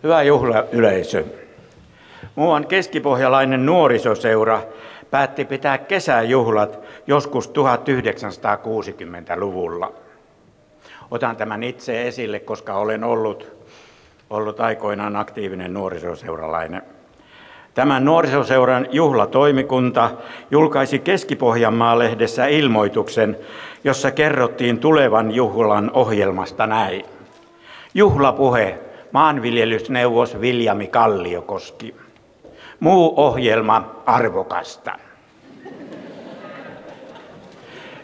Hyvä juhlayleisö. Muuan keskipohjalainen nuorisoseura päätti pitää kesäjuhlat joskus 1960-luvulla. Otan tämän itse esille, koska olen ollut aikoinaan aktiivinen nuorisoseuralainen. Tämän nuorisoseuran juhlatoimikunta julkaisi Keski-Pohjanmaa-lehdessä ilmoituksen, jossa kerrottiin tulevan juhlan ohjelmasta näin. Juhlapuhe, maanviljelysneuvos Viljami Kalliokoski. Muu ohjelma arvokasta.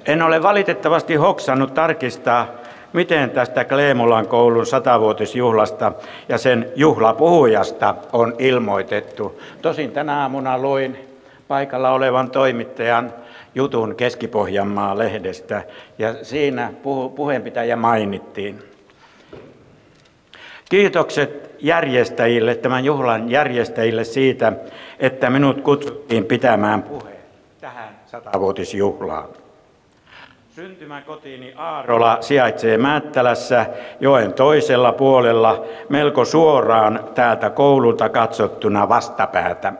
En ole valitettavasti hoksannut tarkistaa, miten tästä Kleemolan koulun 100-vuotisjuhlasta ja sen juhlapuhujasta on ilmoitettu. Tosin tänä aamuna luin paikalla olevan toimittajan jutun Keski-Pohjanmaa-lehdestä ja siinä puheenpitäjä mainittiin. Kiitokset järjestäjille, tämän juhlan järjestäjille siitä, että minut kutsuttiin pitämään puhe tähän 100-vuotisjuhlaan. Syntymäkotiini Aarola sijaitsee Määttälässä joen toisella puolella melko suoraan täältä koululta katsottuna vastapäätä.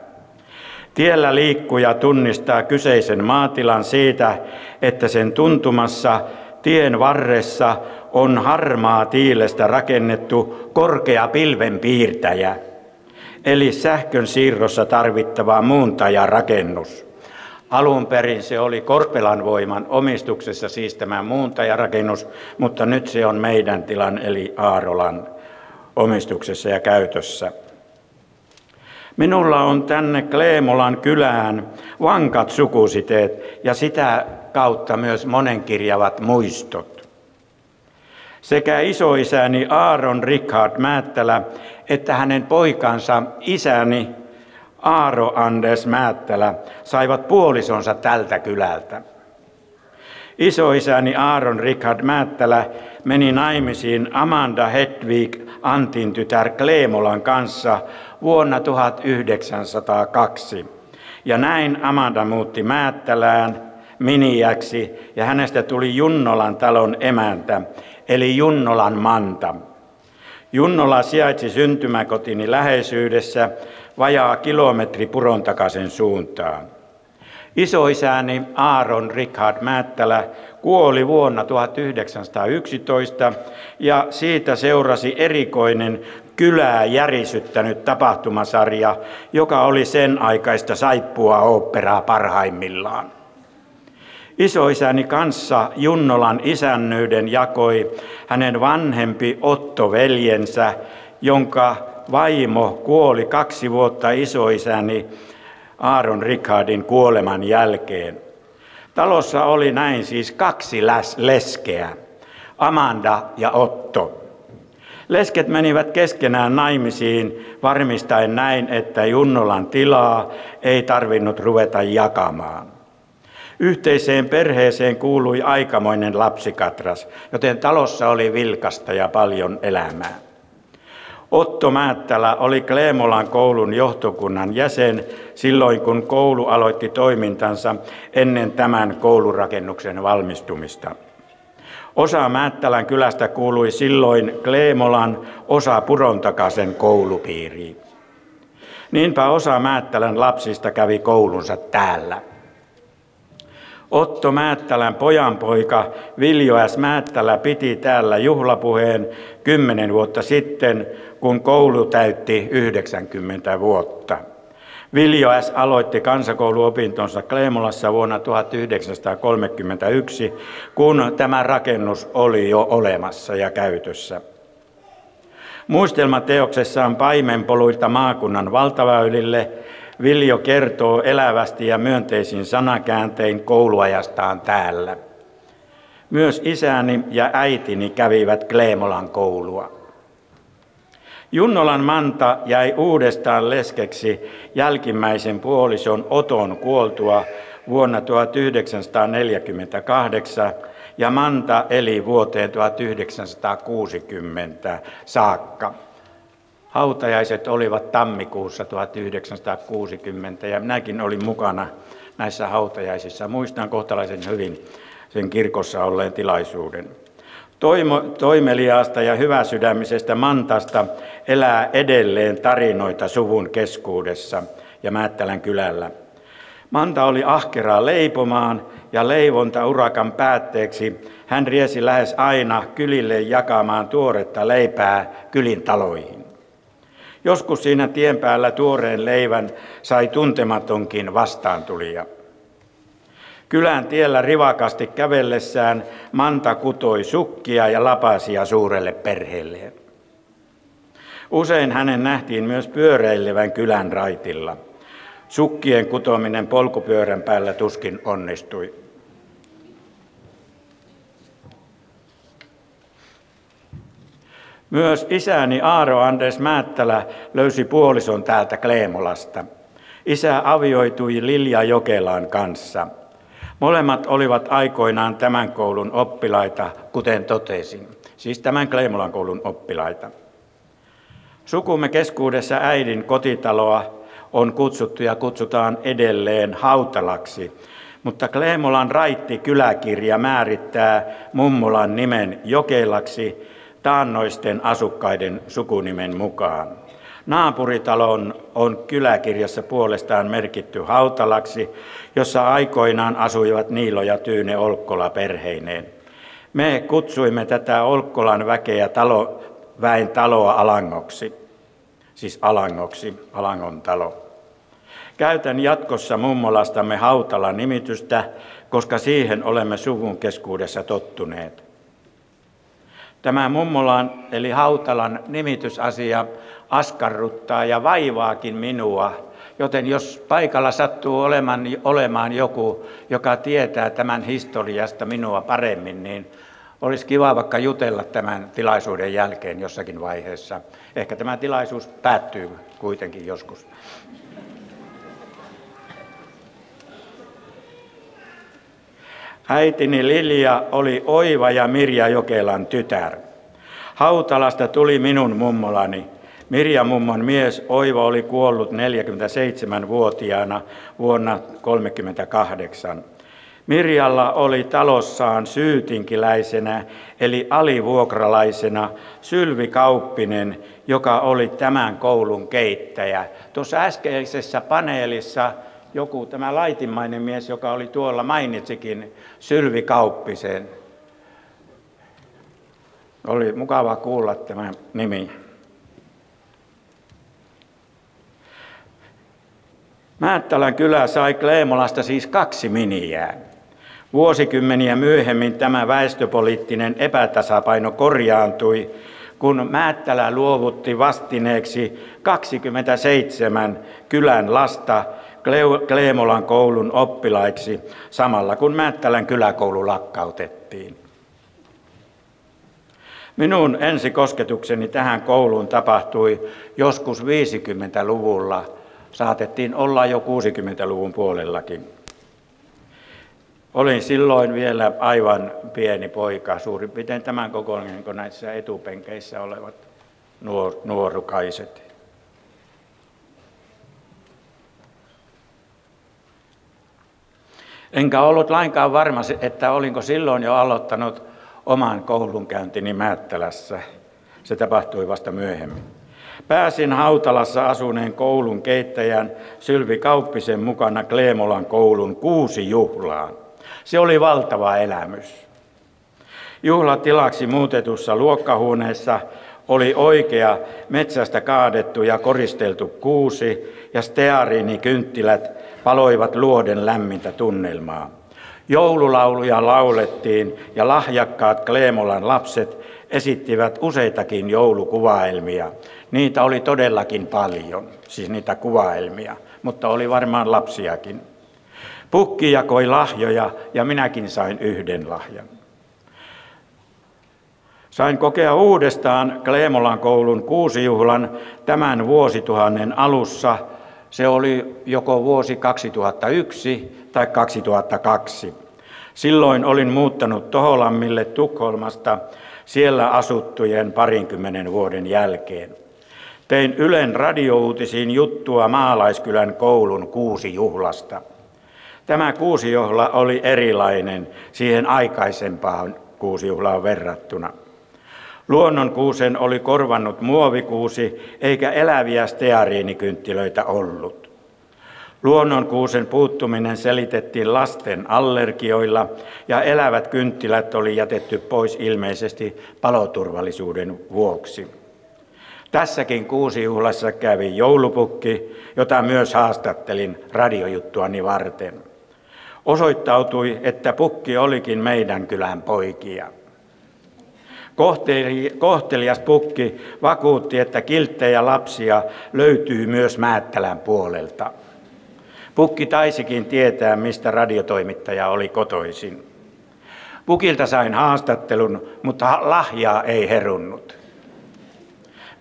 Tiellä liikkuja tunnistaa kyseisen maatilan siitä, että sen tuntumassa tien varressa on harmaa tiilestä rakennettu korkea pilvenpiirtäjä, eli sähkön siirrossa tarvittava muuntajarakennus. Alun perin se oli Korpelan Voiman omistuksessa siis tämä muuntajarakennus, mutta nyt se on meidän tilan eli Aarolan omistuksessa ja käytössä. Minulla on tänne Kleemolan kylään vankat sukusiteet ja sitä kautta myös monenkirjavat muistot. Sekä isoisäni Aaron Richard Määttälä että hänen poikansa isäni Aaro Anders Määttälä saivat puolisonsa tältä kylältä. Isoisäni Aaron Richard Määttälä meni naimisiin Amanda Hedvig Antin tytär Kleemolan kanssa vuonna 1902. Ja näin Amanda muutti Määttälään miniäksi ja hänestä tuli Junnolan talon emäntä, eli Junnolan Manta. Junnola sijaitsi syntymäkotini läheisyydessä vajaa kilometri Purontakasen suuntaan. Isoisäni Aaron Richard Määttälä kuoli vuonna 1911 ja siitä seurasi erikoinen kylää järisyttänyt tapahtumasarja, joka oli sen aikaista saippua-oopperaa parhaimmillaan. Isoisäni kanssa Junnolan isännyyden jakoi hänen vanhempi Otto-veljensä, jonka vaimo kuoli 2 vuotta isoisäni Aaron Richardin kuoleman jälkeen. Talossa oli näin siis 2 leskeä, Amanda ja Otto. Lesket menivät keskenään naimisiin varmistaen näin, että Junnolan tilaa ei tarvinnut ruveta jakamaan. Yhteiseen perheeseen kuului aikamoinen lapsikatras, joten talossa oli vilkasta ja paljon elämää. Otto Määttälä oli Kleemolan koulun johtokunnan jäsen silloin, kun koulu aloitti toimintansa ennen tämän koulurakennuksen valmistumista. Osa Määttälän kylästä kuului silloin Kleemolan, osa Purontakasen koulupiiriin. Niinpä osa Määttälän lapsista kävi koulunsa täällä. Otto Määttälän pojanpoika Viljo S. Määttälä piti täällä juhlapuheen 10 vuotta sitten, kun koulu täytti 90 vuotta. Viljo S. aloitti kansakouluopintonsa Kleemolassa vuonna 1931, kun tämä rakennus oli jo olemassa ja käytössä. Muistelmateoksessaan Paimenpoluilta maakunnan valtaväylille Viljo kertoo elävästi ja myönteisin sanakääntein kouluajastaan täällä. Myös isäni ja äitini kävivät Kleemolan koulua. Junnolan Manta jäi uudestaan leskeksi jälkimmäisen puolison Oton kuoltua vuonna 1948 ja Manta eli vuoteen 1960 saakka. Hautajaiset olivat tammikuussa 1960 ja minäkin olin mukana näissä hautajaisissa. Muistan kohtalaisen hyvin sen kirkossa olleen tilaisuuden. Toimeliaasta ja hyväsydämisestä Mantasta elää edelleen tarinoita suvun keskuudessa ja Määttälän kylällä. Manta oli ahkera leipomaan ja leivontaurakan päätteeksi hän riesi lähes aina kylille jakamaan tuoretta leipää kylin taloihin. Joskus siinä tien päällä tuoreen leivän sai tuntematonkin vastaantulija. Kylän tiellä rivakasti kävellessään Manta kutoi sukkia ja lapasia suurelle perheelleen. Usein hänen nähtiin myös pyöreilevän kylän raitilla. Sukkien kutominen polkupyörän päällä tuskin onnistui. Myös isäni Aaro Anders Määttälä löysi puolison täältä Kleemolasta. Isä avioitui Lilja Jokelaan kanssa. Molemmat olivat aikoinaan tämän koulun oppilaita, kuten totesin, siis tämän Kleemolan koulun oppilaita. Sukumme keskuudessa äidin kotitaloa on kutsuttu ja kutsutaan edelleen Hautalaksi, mutta Kleemolan Raitti-kyläkirja määrittää mummolan nimen Jokelaksi taannoisten asukkaiden sukunimen mukaan. Naapuritalon on kyläkirjassa puolestaan merkitty Hautalaksi, jossa aikoinaan asuivat Niilo ja Tyyne Olkkola perheineen. Me kutsuimme tätä Olkkolan väkeä väen taloa Alangoksi, siis Alangoksi, Alangon talo. Käytän jatkossa mummolastamme Hautalan nimitystä, koska siihen olemme suvun keskuudessa tottuneet. Tämä mummolan eli Hautalan nimitysasia askarruttaa ja vaivaakin minua, joten jos paikalla sattuu olemaan joku, joka tietää tämän historiasta minua paremmin, niin olisi kiva vaikka jutella tämän tilaisuuden jälkeen jossakin vaiheessa. Ehkä tämä tilaisuus päättyy kuitenkin joskus. Äitini Lilja oli Oiva ja Mirja Jokelan tytär. Hautalasta tuli minun mummolani. Mirja mummon mies Oiva oli kuollut 47-vuotiaana vuonna 1938. Mirjalla oli talossaan syytinkiläisenä eli alivuokralaisena Sylvi Kauppinen, joka oli tämän koulun keittäjä. Tuossa äskeisessä paneelissa joku tämä laitimmainen mies, joka oli tuolla, mainitsikin Sylvi Kauppisen. Oli mukava kuulla tämä nimi. Määttälän kylä sai Kleemolasta siis 2 miniää. Vuosikymmeniä myöhemmin tämä väestöpoliittinen epätasapaino korjaantui, kun Määttälä luovutti vastineeksi 27 kylän lasta Kleemolan koulun oppilaiksi, samalla kun Määttälän kyläkoulu lakkautettiin. Minun ensikosketukseni tähän kouluun tapahtui joskus 50-luvulla. Saatettiin olla jo 60-luvun puolellakin. Olin silloin vielä aivan pieni poika, suurin piirtein tämän kokoinen kuin näissä etupenkeissä olevat nuorukaiset. Enkä ollut lainkaan varma, että olinko silloin jo aloittanut oman koulunkäyntini Määttälässä. Se tapahtui vasta myöhemmin. Pääsin Hautalassa asuneen koulun keittäjän Sylvi Kauppisen mukana Kleemolan koulun 6 juhlaan. Se oli valtava elämys. Juhlatilaksi muutetussa luokkahuoneessa oli oikea metsästä kaadettu ja koristeltu kuusi ja steariinikynttilät paloivat luoden lämmintä tunnelmaa. Joululauluja laulettiin ja lahjakkaat Kleemolan lapset esittivät useitakin joulukuvaelmia. Niitä oli todellakin paljon, siis niitä kuvaelmia, mutta oli varmaan lapsiakin. Pukki jakoi lahjoja ja minäkin sain 1 lahjan. Sain kokea uudestaan Kleemolan koulun 6-juhlan tämän vuosituhannen alussa. Se oli joko vuosi 2001 tai 2002. Silloin olin muuttanut Toholammille Tukholmasta siellä asuttujen 20 vuoden jälkeen. Tein Ylen radiouutisiin juttua Maalaiskylän koulun 6-juhlasta. Tämä 6-juhla oli erilainen siihen aikaisempaan kuusijuhlaan verrattuna. Luonnonkuusen oli korvannut muovikuusi, eikä eläviä steariinikynttilöitä ollut. Luonnonkuusen puuttuminen selitettiin lasten allergioilla ja elävät kynttilät oli jätetty pois ilmeisesti paloturvallisuuden vuoksi. Tässäkin kuusijuhlassa kävi joulupukki, jota myös haastattelin radiojuttuani varten. Osoittautui, että pukki olikin meidän kylän poikia. Kohtelias pukki vakuutti, että kilttejä lapsia löytyy myös Määttälän puolelta. Pukki taisikin tietää, mistä radiotoimittaja oli kotoisin. Pukilta sain haastattelun, mutta lahjaa ei herunnut.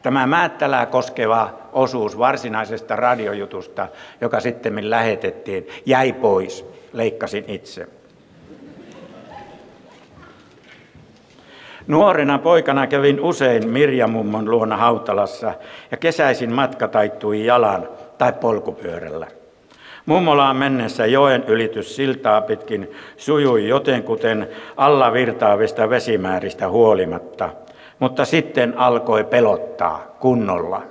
Tämä Määttälää koskeva osuus varsinaisesta radiojutusta, joka sitten lähetettiin, jäi pois. Leikkasin itse. Nuorena poikana kävin usein Mirja-mummon luona Hautalassa ja kesäisin matka taittui jalan tai polkupyörällä. Mummolaan mennessä joen ylitys siltaa pitkin sujui jotenkuten alla virtaavista vesimääristä huolimatta, mutta sitten alkoi pelottaa kunnolla.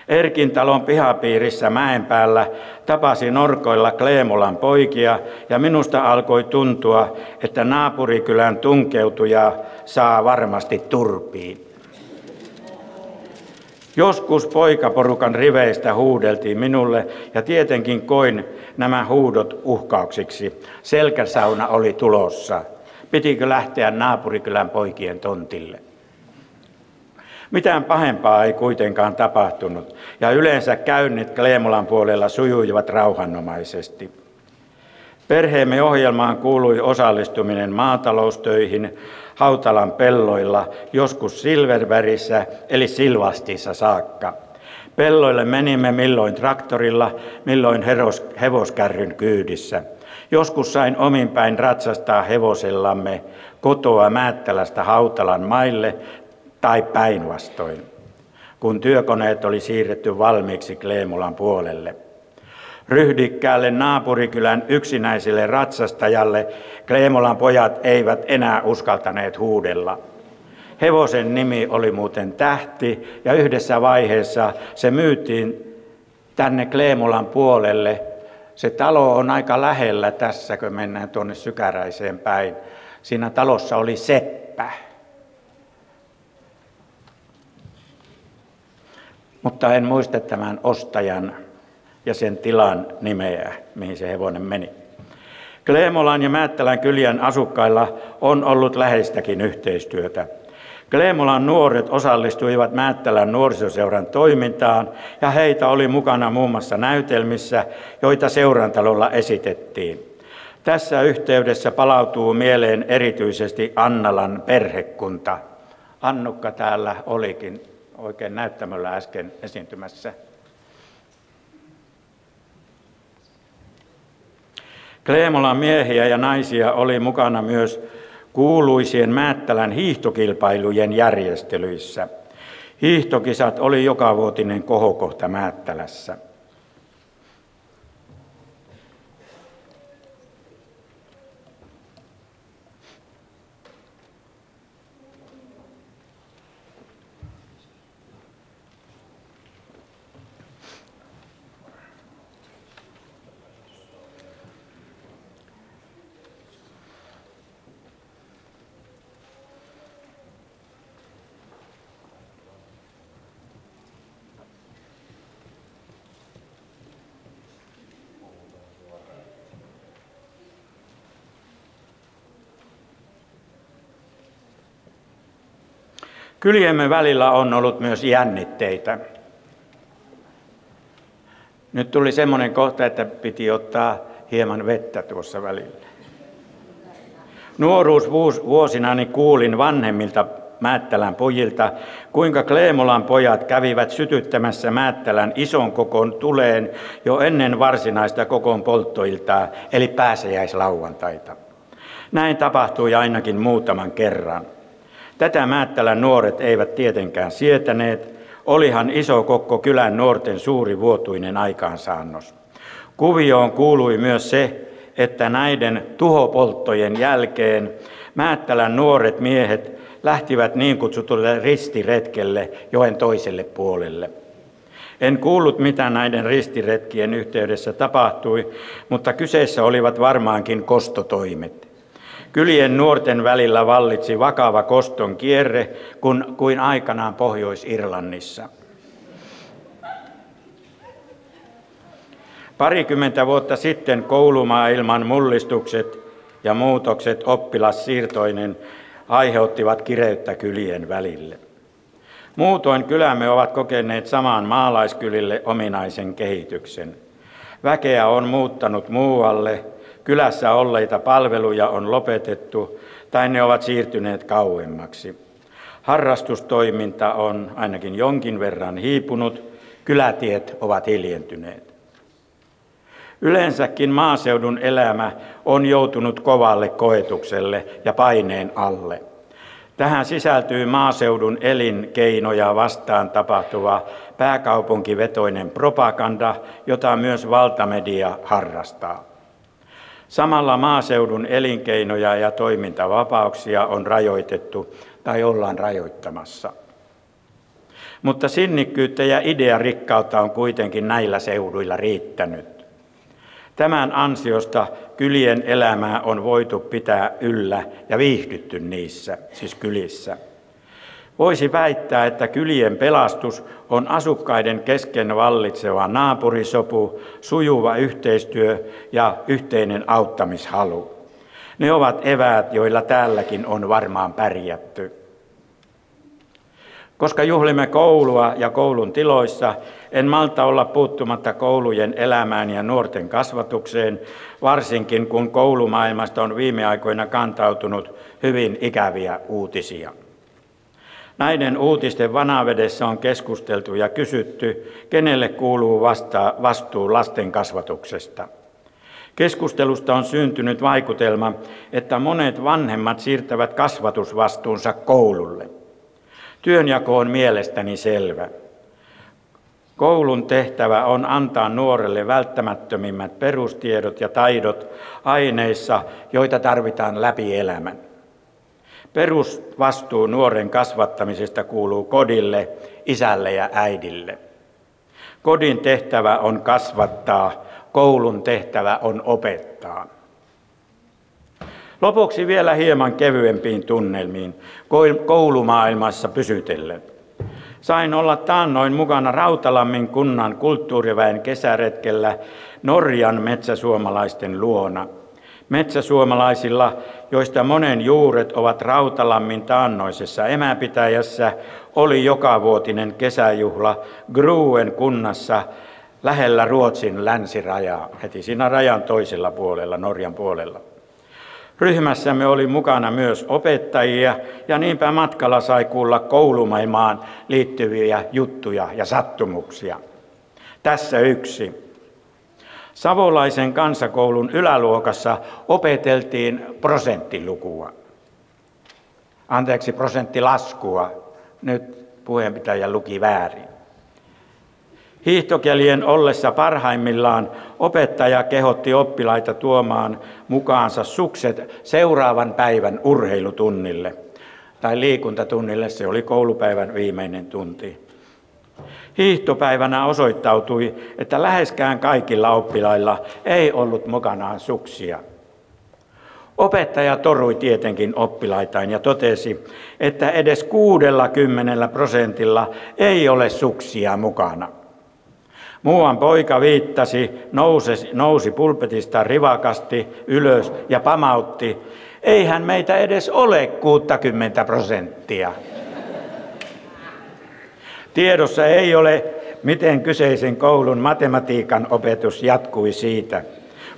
Erkin talon pihapiirissä mäen päällä tapasi norkoilla Kleemolan poikia ja minusta alkoi tuntua, että naapurikylän tunkeutuja saa varmasti turpiin. Joskus poikaporukan riveistä huudeltiin minulle ja tietenkin koin nämä huudot uhkauksiksi. Selkäsauna oli tulossa. Pitikö lähteä naapurikylän poikien tontille? Mitään pahempaa ei kuitenkaan tapahtunut ja yleensä käynnit Kleemolan puolella sujuivat rauhanomaisesti. Perheemme ohjelmaan kuului osallistuminen maataloustöihin Hautalan pelloilla, joskus Silverbergissä eli Silvastissa saakka. Pelloille menimme milloin traktorilla, milloin hevoskärryn kyydissä. Joskus sain ominpäin ratsastaa hevosellamme kotoa Määttälästä Hautalan maille tai päinvastoin, kun työkoneet oli siirretty valmiiksi Kleemolan puolelle. Ryhdikkäälle naapurikylän yksinäiselle ratsastajalle Kleemolan pojat eivät enää uskaltaneet huudella. Hevosen nimi oli muuten Tähti ja yhdessä vaiheessa se myytiin tänne Kleemolan puolelle. Se talo on aika lähellä tässä, kun mennään tuonne Sykäräiseen päin. Siinä talossa oli seppä. Mutta en muista tämän ostajan ja sen tilan nimeä, mihin se hevonen meni. Kleemolan ja Määttälän kylien asukkailla on ollut läheistäkin yhteistyötä. Kleemolan nuoret osallistuivat Määttälän nuorisoseuran toimintaan ja heitä oli mukana muun muassa näytelmissä, joita seurantalolla esitettiin. Tässä yhteydessä palautuu mieleen erityisesti Annalan perhekunta. Annukka täällä olikin oikein näyttämöllä äsken esiintymässä. Kleemolan miehiä ja naisia oli mukana myös kuuluisien Määttälän hiihtokilpailujen järjestelyissä. Hiihtokisat oli jokavuotinen kohokohta Määttälässä. Kyliemme välillä on ollut myös jännitteitä. Nyt tuli semmoinen kohta, että piti ottaa hieman vettä tuossa välillä. Nuoruusvuosinani kuulin vanhemmilta Määttälän pojilta, kuinka Kleemolan pojat kävivät sytyttämässä Määttälän ison kokon tuleen jo ennen varsinaista kokon polttoiltaa, eli pääsiäislauantaita. Näin tapahtui ainakin muutaman kerran. Tätä Määttälän nuoret eivät tietenkään sietäneet, olihan iso kokko kylän nuorten suuri vuotuinen aikaansaannos. Kuvioon kuului myös se, että näiden tuhopolttojen jälkeen Määttälän nuoret miehet lähtivät niin kutsutulle ristiretkelle joen toiselle puolelle. En kuullut, mitä näiden ristiretkien yhteydessä tapahtui, mutta kyseessä olivat varmaankin kostotoimet. Kylien nuorten välillä vallitsi vakava koston kierre kuin aikanaan Pohjois-Irlannissa. Parikymmentä vuotta sitten koulumaailman mullistukset ja muutokset oppilassiirtoinen aiheuttivat kireyttä kylien välille. Muutoin kylämme ovat kokeneet samaan maalaiskylille ominaisen kehityksen. Väkeä on muuttanut muualle, kylässä olleita palveluja on lopetettu tai ne ovat siirtyneet kauemmaksi. Harrastustoiminta on ainakin jonkin verran hiipunut, kylätiet ovat hiljentyneet. Yleensäkin maaseudun elämä on joutunut kovalle koetukselle ja paineen alle. Tähän sisältyy maaseudun elinkeinoja vastaan tapahtuva pääkaupunkivetoinen propaganda, jota myös valtamedia harrastaa. Samalla maaseudun elinkeinoja ja toimintavapauksia on rajoitettu tai ollaan rajoittamassa. Mutta sinnikkyyttä ja idearikkautta on kuitenkin näillä seuduilla riittänyt. Tämän ansiosta kylien elämää on voitu pitää yllä ja viihdytty niissä, siis kylissä. Voisi väittää, että kylien pelastus on asukkaiden kesken vallitseva naapurisopu, sujuva yhteistyö ja yhteinen auttamishalu. Ne ovat eväät, joilla täälläkin on varmaan pärjätty. Koska juhlimme koulua ja koulun tiloissa, en malta olla puuttumatta koulujen elämään ja nuorten kasvatukseen, varsinkin kun koulumaailmasta on viime aikoina kantautunut hyvin ikäviä uutisia. Näiden uutisten vanavedessä on keskusteltu ja kysytty, kenelle kuuluu vastuu lasten kasvatuksesta. Keskustelusta on syntynyt vaikutelma, että monet vanhemmat siirtävät kasvatusvastuunsa koululle. Työnjako on mielestäni selvä. Koulun tehtävä on antaa nuorelle välttämättömimmät perustiedot ja taidot aineissa, joita tarvitaan läpi elämän. Perusvastuu nuoren kasvattamisesta kuuluu kodille, isälle ja äidille. Kodin tehtävä on kasvattaa, koulun tehtävä on opettaa. Lopuksi vielä hieman kevyempiin tunnelmiin koulumaailmassa pysytellen. Sain olla taannoin mukana Rautalammin kunnan kulttuuriväen kesäretkellä Norjan metsäsuomalaisten luona. Metsäsuomalaisilla, joista monen juuret ovat Rautalammin taannoisessa emäpitäjässä, oli jokavuotinen kesäjuhla Gruen kunnassa lähellä Ruotsin länsirajaa, heti siinä rajan toisella puolella, Norjan puolella. Ryhmässämme oli mukana myös opettajia ja niinpä matkalla sai kuulla koulumaailmaan liittyviä juttuja ja sattumuksia. Tässä yksi. Savolaisen kansakoulun yläluokassa opeteltiin prosenttilaskua. Nyt puheenpitäjä luki väärin. Hiihtokelien ollessa parhaimmillaan opettaja kehotti oppilaita tuomaan mukaansa sukset seuraavan päivän urheilutunnille tai liikuntatunnille, se oli koulupäivän viimeinen tunti. Hiihtopäivänä osoittautui, että läheskään kaikilla oppilailla ei ollut mukanaan suksia. Opettaja torui tietenkin oppilaitaan ja totesi, että edes 60% ei ole suksia mukana. Muuan poika viittasi, nousi pulpetista rivakasti ylös ja pamautti, eihän meitä edes ole 60%. Tiedossa ei ole, miten kyseisen koulun matematiikan opetus jatkui siitä.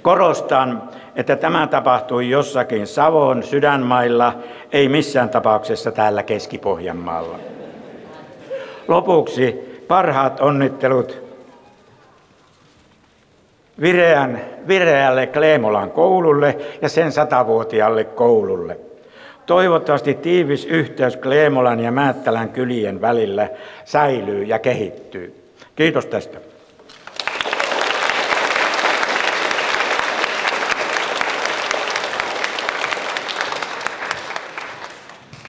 Korostan, että tämä tapahtui jossakin Savon sydänmailla, ei missään tapauksessa täällä Keski-Pohjanmaalla. Lopuksi parhaat onnittelut vireälle Kleemolan koululle ja sen 100-vuotiaalle koululle. Toivottavasti tiivis yhteys Kleemolan ja Määttälän kylien välillä säilyy ja kehittyy. Kiitos tästä.